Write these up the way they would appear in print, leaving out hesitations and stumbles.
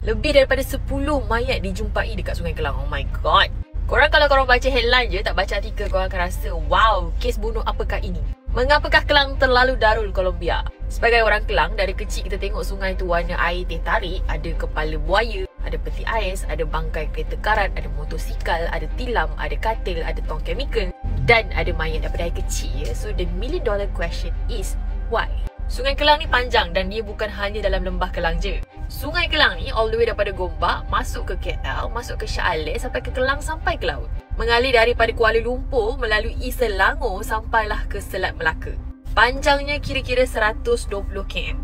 Lebih daripada 10 mayat dijumpai dekat Sungai Kelang. Oh my god. Kalau korang baca headline je, tak baca artikel, korang akan rasa, wow, kes bunuh apakah ini? Mengapakah Kelang terlalu darul Colombia? Sebagai orang Kelang, dari kecil kita tengok sungai tu warna air teh tarik. Ada kepala buaya, ada peti ais, ada bangkai kereta karat, ada motosikal, ada tilam, ada katil, ada tong chemical, dan ada mayat daripada air kecil ya. So the million dollar question is, why? Sungai Kelang ni panjang dan dia bukan hanya dalam lembah Kelang je. Sungai Kelang ni all the way daripada Gombak, masuk ke KL, masuk ke Shah Alas, sampai ke Kelang, sampai ke laut. Mengalir daripada Kuala Lumpur melalui Selangor sampailah ke Selat Melaka. Panjangnya kira-kira 120 km.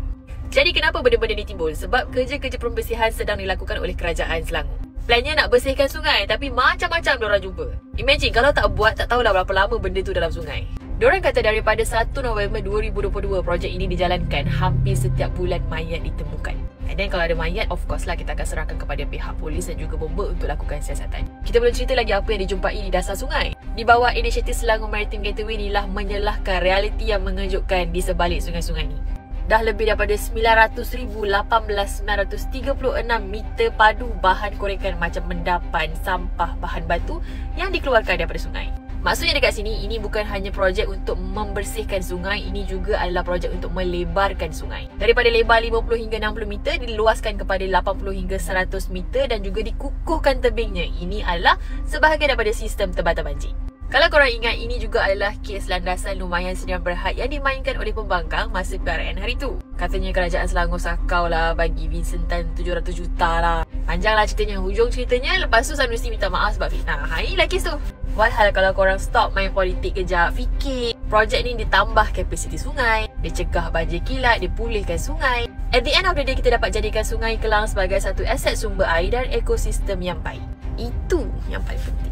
Jadi kenapa benda-benda ni timbul? Sebab kerja-kerja pembersihan sedang dilakukan oleh Kerajaan Selangor. Plannya nak bersihkan sungai, tapi macam-macam diorang jumpa. Imagine kalau tak buat, tak tahulah berapa lama benda tu dalam sungai. Diorang kata daripada 1 November 2022 projek ini dijalankan, hampir setiap bulan mayat ditemukan. And then kalau ada mayat, of course lah kita akan serahkan kepada pihak polis dan juga bomba untuk lakukan siasatan. Kita boleh cerita lagi apa yang dijumpai di dasar sungai. Di bawah inisiatif Selangor Maritime Gateway inilah menyelahkan realiti yang mengejutkan di sebalik sungai-sungai ni. Dah lebih daripada 900,018,936 meter padu bahan korekan macam endapan, sampah, bahan batu yang dikeluarkan daripada sungai. Maksudnya dekat sini, ini bukan hanya projek untuk membersihkan sungai, ini juga adalah projek untuk melebarkan sungai. Daripada lebar 50 hingga 60 meter, diluaskan kepada 80 hingga 100 meter dan juga dikukuhkan tebingnya. Ini adalah sebahagian daripada sistem tempatan banjir. Kalau korang ingat, ini juga adalah kes landasan lumayan sedia berhad yang dimainkan oleh pembangkang masa PRN hari tu. Katanya Kerajaan Selangor sakau lah bagi Vincent Tan 700 juta lah. Panjang lah ceritanya, hujung ceritanya lepas tu Sanusi minta maaf sebab fitnah. Inilah kes tu. Walhal kalau korang stop main politik kejap, fikir projek ni ditambah kapasiti sungai, dia cegah banjir kilat, dia pulihkan sungai. At the end of the day, kita dapat jadikan Sungai Kelang sebagai satu aset sumber air dan ekosistem yang baik. Itu yang paling penting.